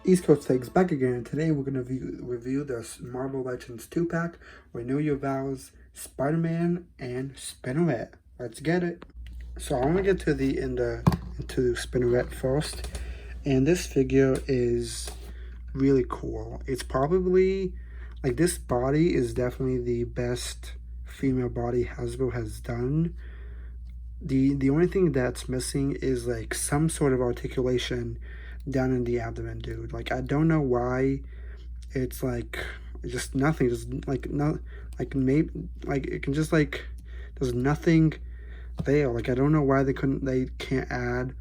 East Coast Takes back again. Today we're going to review the Marvel Legends 2-pack. Renew Your Vows, Spider-Man, and Spinneret. Let's get it. So I want to get to into Spinneret first. And this figure is really cool. It's probably, like, this body is definitely the best female body Hasbro has done. The only thing that's missing is like some sort of articulation down in the abdomen, dude. Like, I don't know why it's like just nothing, just like no, like maybe like it can just like there's nothing there. Like, I don't know why they can't add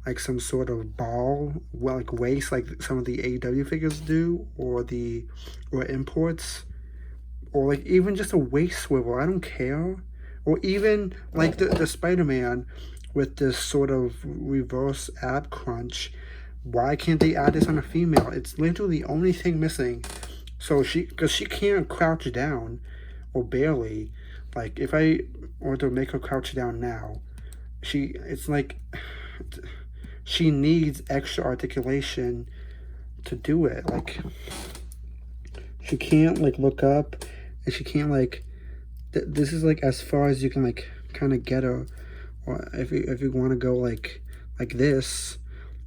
like some sort of ball, well, like waist, like some of the AEW figures do, or imports, or like even just a waist swivel. I don't care. Or even like the Spider-Man with this sort of reverse ab crunch. Why can't they add this on a female? It's literally the only thing missing. So because she can't crouch down, or barely. Like, if I were to make her crouch down now, it's like she needs extra articulation to do it. Like, she can't like look up, and she can't like. This is like as far as you can like kind of get her, or if you want to go like this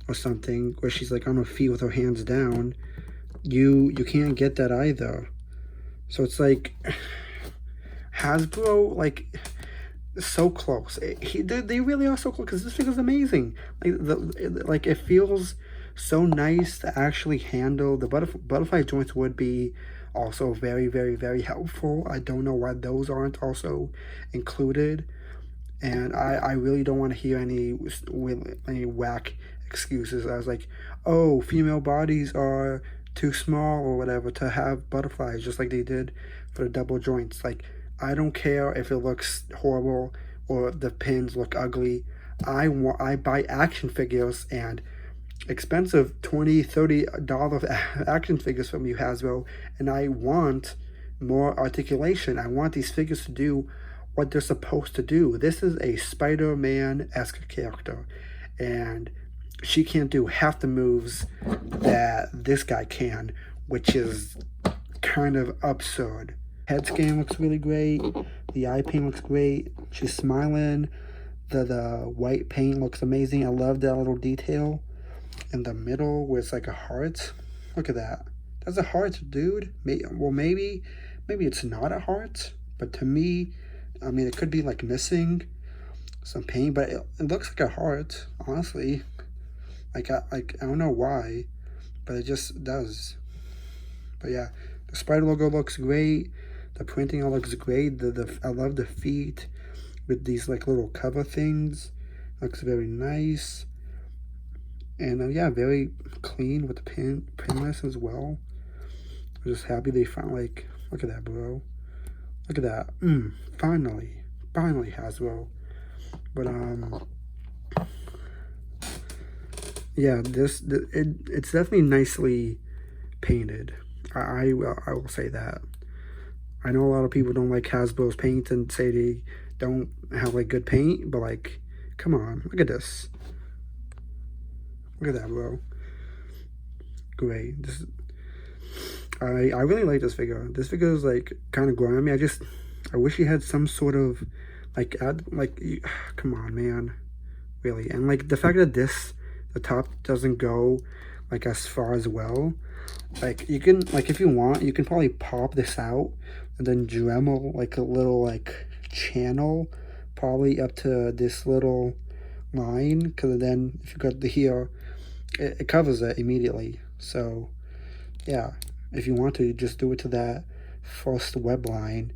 or something, where she's like on her feet with her hands down, you can't get that either. So it's like Hasbro, like, so close. They really are so close, because this figure's amazing. Like it feels so nice to actually handle. The butterfly joints would be also very, very, very helpful. I don't know why those aren't also included, and I really don't want to hear any whack excuses. I was like, oh, female bodies are too small or whatever to have butterflies, just like they did for the double joints. Like, I don't care if it looks horrible or the pins look ugly. I buy action figures, and expensive $20-$30 action figures from you, Hasbro, and I want more articulation. I want these figures to do what they're supposed to do. This is a Spider-Man-esque character, and she can't do half the moves that this guy can, which is kind of absurd. Head scan looks really great. The eye paint looks great. She's smiling. The white paint looks amazing. I love that little detail in the middle where it's like a heart. Look at that. That's a heart, dude. Maybe it's not a heart, but to me, I mean, it could be like missing some paint, but it looks like a heart, honestly. Like, I don't know why, but it just does. But yeah, the spider logo looks great. The printing all looks great. I love the feet with these like little cover things. Looks very nice. And yeah, very clean with the pinless as well. I'm just happy they found, like, look at that, bro. Look at that. Finally Hasbro. But yeah, it's definitely nicely painted. I will say that. I know a lot of people don't like Hasbro's paint and say they don't have like good paint, but like, come on, look at this. Look at that, bro. Great. I really like this figure. This figure is like kind of grimy. I wish he had some sort of like come on, man. Really. And like the fact that the top doesn't go like as far as well. Like, you can, like, if you want, you can probably pop this out and then Dremel like a little like channel probably up to this little line, because then if you got the here, it covers it immediately. So yeah, if you want to, you just do it to that first web line,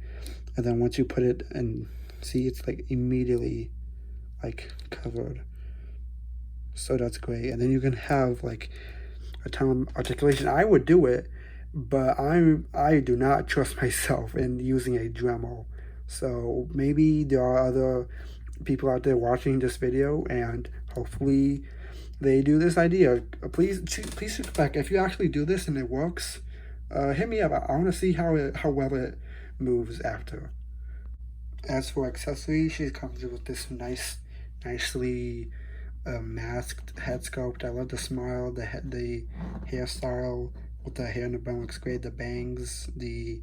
and then once you put it and see, it's like immediately like covered. So that's great. And then you can have like a ton of articulation. I would do it, but I do not trust myself in using a Dremel. So maybe there are other people out there watching this video, and hopefully they do this idea. Please feedback if you actually do this and it works. Hit me up. I want to see how well it moves after. As for accessory, she comes with this nicely masked head sculpt. I love the smile, the hairstyle with the hair in the bun looks great. The bangs, the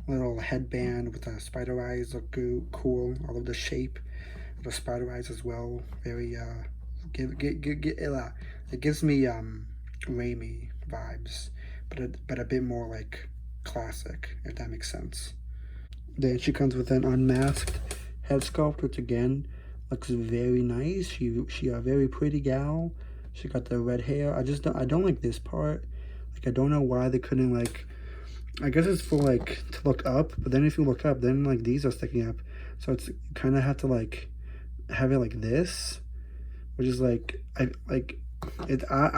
little headband with the spider eyes look cool. I love the shape of the spider eyes as well. Very it gives me Raimi vibes, but a bit more like classic, if that makes sense. Then she comes with an unmasked head sculpt, which again looks very nice. She a very pretty gal. She got the red hair. I don't like this part. Like I don't know why they couldn't like. I guess it's for like to look up, but then if you look up, then like these are sticking up. So it's you kind of have to like have it like this, which is like I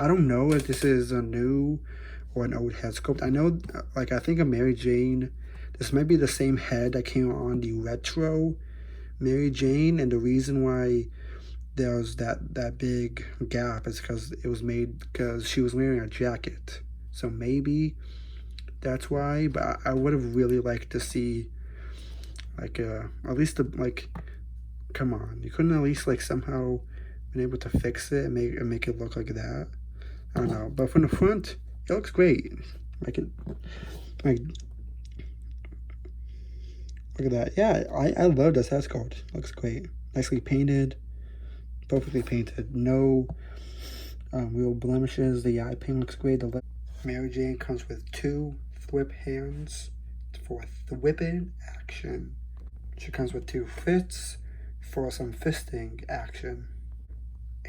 don't know if this is a new or an old head sculpt. I know like I think of Mary Jane. This might be the same head that came on the retro Mary Jane, and the reason why there was that big gap is because it was made because she was wearing a jacket. So maybe that's why. But I would have really liked to see like at least the like. Come on, you couldn't at least like somehow been able to fix it and make it look like that. I don't know, but from the front, it looks great. Like it, like look at that. Yeah, I love this head sculpt. Looks great. Nicely painted, perfectly painted. No real blemishes. The eye paint looks great. The Mary Jane comes with 2 whip hands for the whipping action. She comes with 2 fists for some fisting action.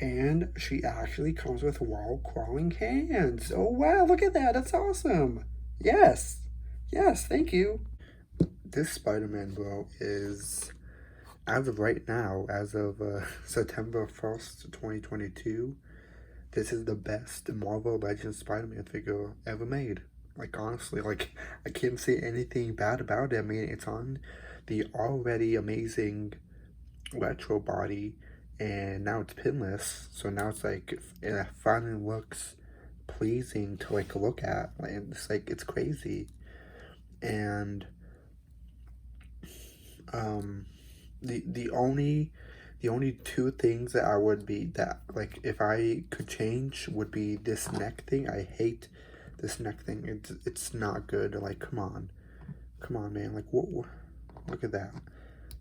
And she actually comes with wall crawling hands. Oh wow, look at that. That's awesome. Yes. Yes, thank you. This Spider-Man, bro, is, as of right now, as of September 1st, 2022, this is the best Marvel Legends Spider-Man figure ever made. Like, honestly, like, I can't say anything bad about it. I mean, it's on the already amazing retro body, and now it's pinless, so now it's like, it finally looks pleasing to, like, look at. Like, it's like, it's crazy. And the only 2 things that I would be that like if I could change would be this neck thing. I hate this neck thing. It's not good. Like come on man. Like what look at that.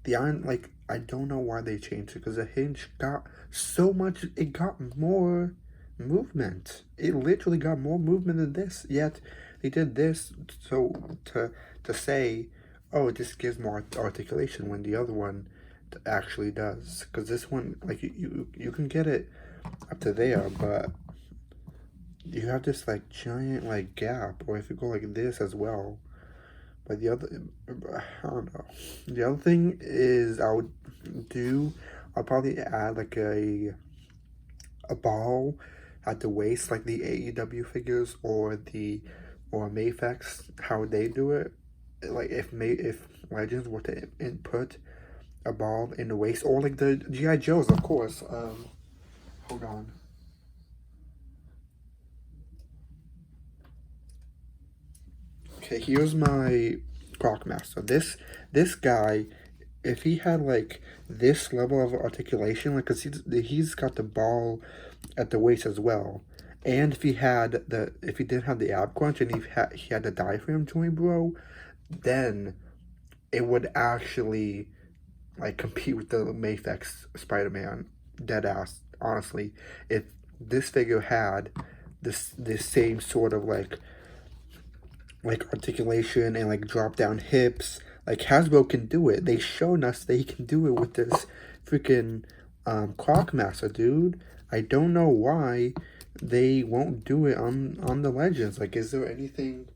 The iron, like I don't know why they changed it because the hinge got so much. It got more movement. It literally got more movement than this. Yet they did this so to say, oh, this gives more articulation when the other one actually does. Because this one, like you can get it up to there, but you have this like giant like gap. Or if you go like this as well. But the other, I don't know. The other thing is I'll probably add like a ball at the waist, like the AEW figures or Mayfex, how they do it. Like if Legends were to input a ball in the waist, or like the GI Joes, of course. Hold on. Okay, here's my Clockmaster. This guy, if he had like this level of articulation, like cause he's got the ball at the waist as well, and if he didn't have the ab crunch and he had the diaphragm joint, bro, then it would actually like compete with the Mayfex Spider-Man. Dead ass, honestly. If this figure had this same sort of like articulation and like drop down hips. Like Hasbro can do it. They shown us they can do it with this freaking Clockmaster, dude. I don't know why they won't do it on the Legends. Like, is there anything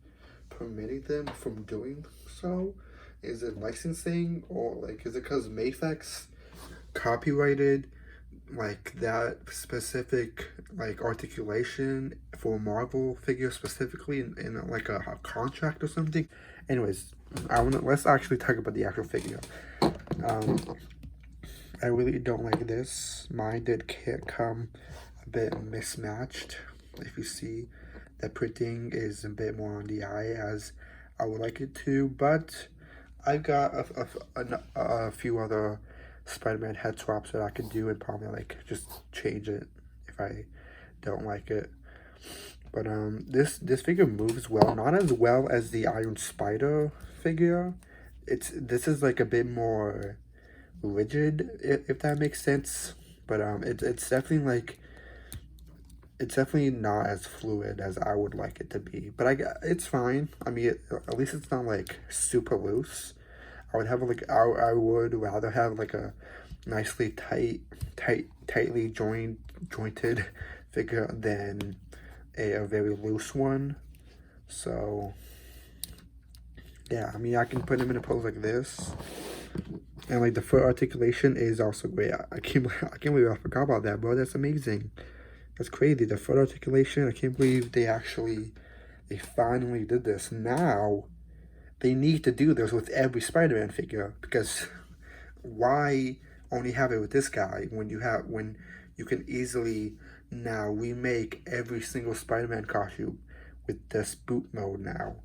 permitting them from doing so? Is it licensing, or like is it because Mayfex copyrighted like that specific like articulation for a Marvel figure specifically in like a contract or something? Anyways, let's actually talk about the actual figure. I really don't like this. Mine did come a bit mismatched. If you see, the printing is a bit more on the eye as I would like it to, but I've got a few other Spider-Man head swaps that I could do and probably like just change it if I don't like it. But this figure moves well, not as well as the Iron Spider figure. This is like a bit more rigid, if that makes sense. But it's definitely like, it's definitely not as fluid as I would like it to be. But it's fine. I mean, at least it's not like super loose. I would have like I would rather have like a nicely tightly jointed figure than a very loose one. So yeah, I mean, I can put him in a pose like this, and like the foot articulation is also great. I can't believe I forgot about that, bro. That's amazing. That's crazy. The foot articulation. I can't believe they finally did this. Now they need to do this with every Spider-Man figure, because why only have it with this guy when you can easily now remake every single Spider-Man costume with this boot mode now.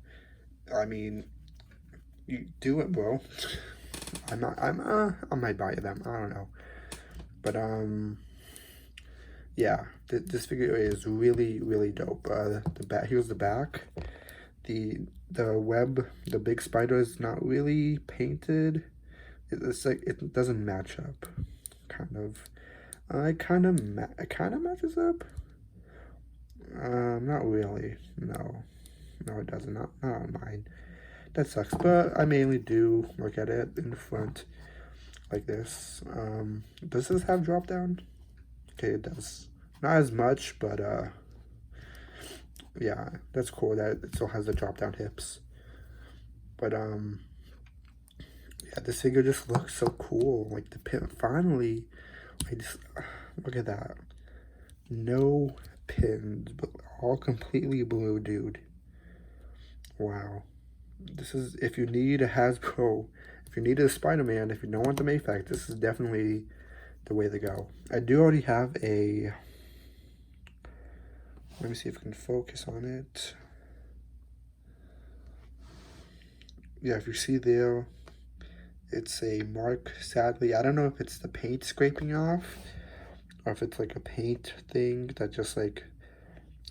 I mean, you do it, bro. I might buy them. I don't know. But yeah, this figure is really, really dope. The back, here's the back. The web, the big spider is not really painted. It's like it doesn't match up. Kind of. It kind of matches up. Not really. No, it doesn't. Not on mine. That sucks. But I mainly do look at it in the front, like this. Does this have drop down? Okay, it does. Not as much, but yeah, that's cool that it still has the drop down hips. But yeah, this figure just looks so cool. Like the pin, finally, I just look at that. No pins, but all completely blue, dude. Wow. This is, if you need a Hasbro, if you need a Spider-Man, if you don't want the Mayfact, this is definitely the way to go. I do already have a, let me see if I can focus on it. Yeah, if you see there, it's a mark. Sadly, I don't know if it's the paint scraping off or if it's like a paint thing that just like,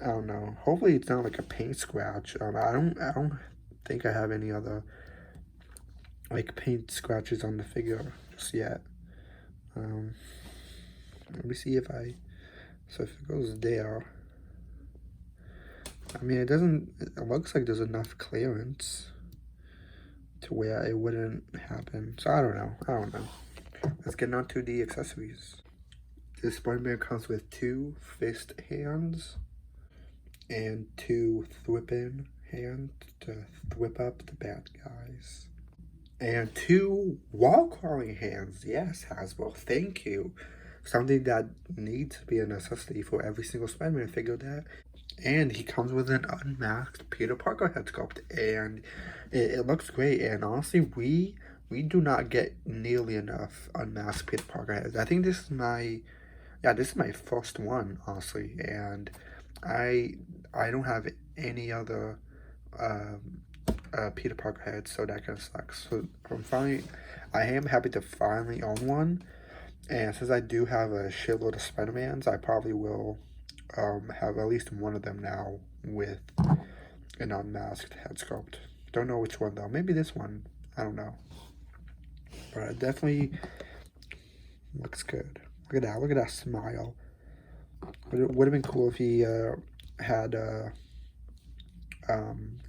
I don't know. Hopefully it's not like a paint scratch. I don't think I have any other like paint scratches on the figure just yet. Let me see if so if it goes there, I mean, it looks like there's enough clearance to where it wouldn't happen. So I don't know. Let's get on to the accessories. This Spider-Man comes with 2 fist hands and 2 thwip-in hands to thwip up the bad guys. And 2 wall-crawling hands. Yes, Hasbro, thank you. Something that needs to be a necessity for every single Spider-Man figure that. And he comes with an unmasked Peter Parker head sculpt, and it looks great. And honestly, we do not get nearly enough unmasked Peter Parker heads. I think this is my first one, honestly, and I don't have any other Peter Parker heads, so that kind of sucks. So I am happy to finally own one, and since I do have a shitload of Spider-Mans, I probably will have at least one of them now with an unmasked head sculpt. Don't know which one though. Maybe this one. I don't know. But it definitely looks good. Look at that. Look at that smile. It would have been cool if he had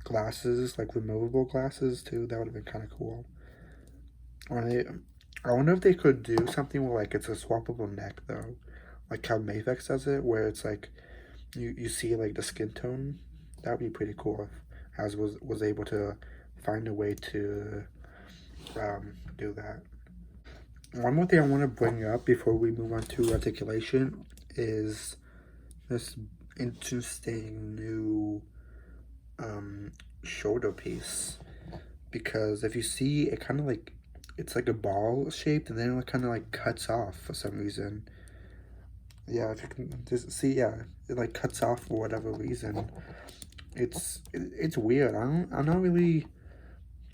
glasses, like removable glasses too. That would have been kind of cool. I wonder if they could do something where like it's a swappable neck though, like how Mayfax does it, where it's like you see like the skin tone. That would be pretty cool if Has was able to find a way to do that. One more thing I want to bring up before we move on to articulation is this interesting new shoulder piece, because if you see it, kind of like it's like a ball shaped and then it kind of like cuts off for some reason. Yeah, if you can just see, yeah, it like cuts off for whatever reason. It's weird. I'm not really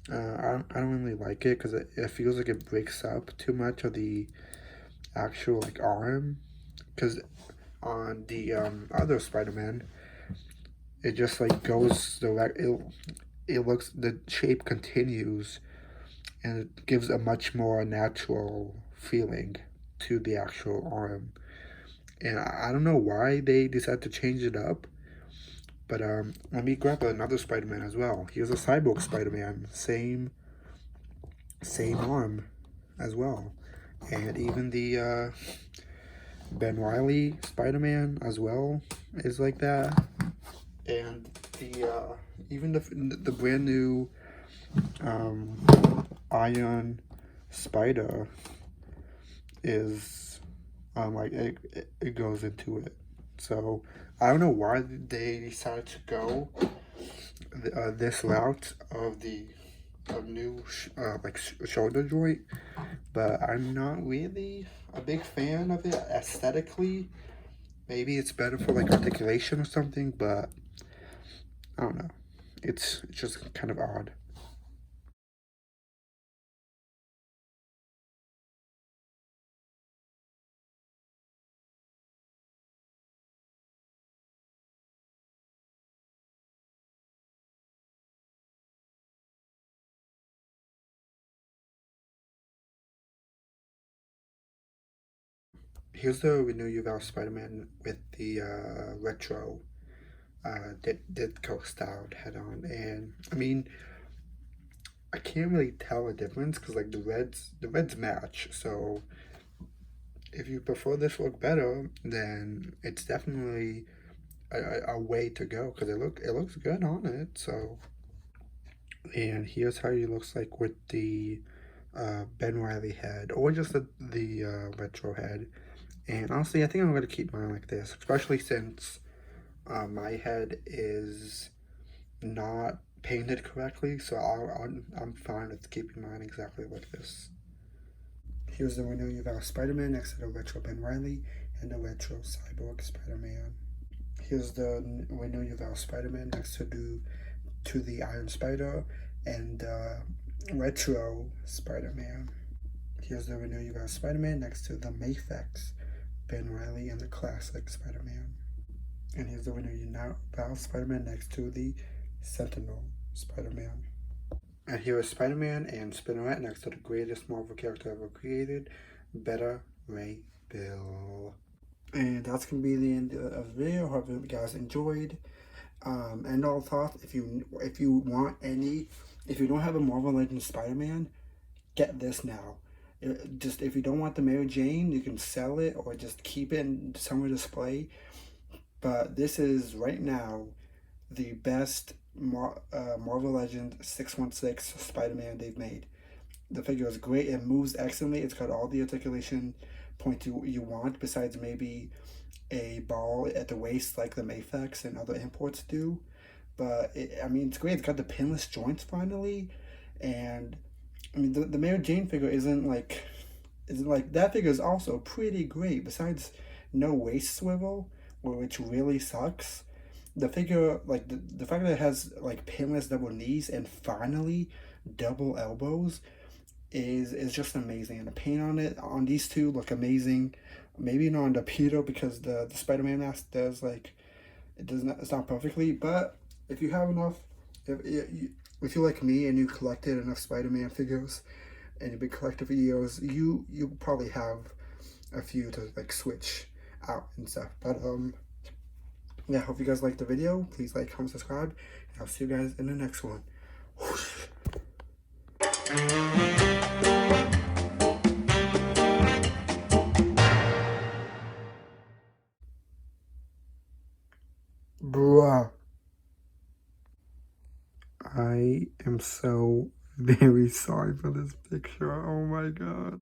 I don't really like it because it feels like it breaks up too much of the actual like arm, because on the other Spider-Man, it just like goes direct. It looks, the shape continues, and it gives a much more natural feeling to the actual arm. And I don't know why they decided to change it up, but let me grab another Spider-Man as well. Here's a Cyborg Spider-Man, same arm as well, and even the Ben Riley Spider-Man as well is like that, and the even the brand new Iron Spider is like it goes into it. So I don't know why they decided to go this route of the new like shoulder joint, but I'm not really a big fan of it aesthetically. Maybe it's better for like articulation or something, but I don't know. It's just kind of odd. Here's the Renew Your Vows Spider-Man with the retro Ditko styled head on, and I mean I can't really tell a difference because like the reds match. So if you prefer this look better, then it's definitely a way to go because it looks good on it. So, and here's how he looks like with the Ben Riley head or just the retro head. And honestly, I think I'm gonna keep mine like this, especially since my head is not painted correctly. So I'm fine with keeping mine exactly like this. Here's the Renew Your Vows Spider-Man next to the retro Ben Riley and the retro Cyborg Spider-Man. Here's the Renew Your Vows Spider-Man next to the Iron Spider and retro Spider-Man. Here's the Renew Your Vows Spider-Man next to the Mayfex Ben Riley and the classic Spider-Man. And here's the Renew Your Vows Spider-Man next to the Sentinel Spider-Man. And here is Spider-Man and Spinneret next to the greatest Marvel character ever created, Beta Ray Bill. And that's gonna be the end of the video. Hope you guys enjoyed. And all thoughts. If you want any, if you don't have a Marvel Legends Spider-Man, get this now. Just if you don't want the Mary Jane, you can sell it or just keep it in somewhere display. But this is right now the best Marvel Legends 616 Spider-Man they've made. The figure is great. It moves excellently. It's got all the articulation points you want, besides maybe a ball at the waist like the Mayfex and other imports do. But I mean, it's great. It's got the pinless joints finally, and I mean the Mary Jane figure isn't like that figure is also pretty great. Besides no waist swivel, which really sucks. The figure like the fact that it has like pinless double knees and finally double elbows is just amazing, and the paint on these two look amazing. Maybe not on the Peter because the Spider-Man mask does like it does not, it's not perfectly, but if you have enough, if you're like me and you collected enough Spider-Man figures and you've been collecting for years, you probably have a few to like switch out and stuff. But yeah, hope you guys liked the video. Please like, comment, subscribe, and I'll see you guys in the next one. Bruh. I am so very sorry for this picture. Oh my god.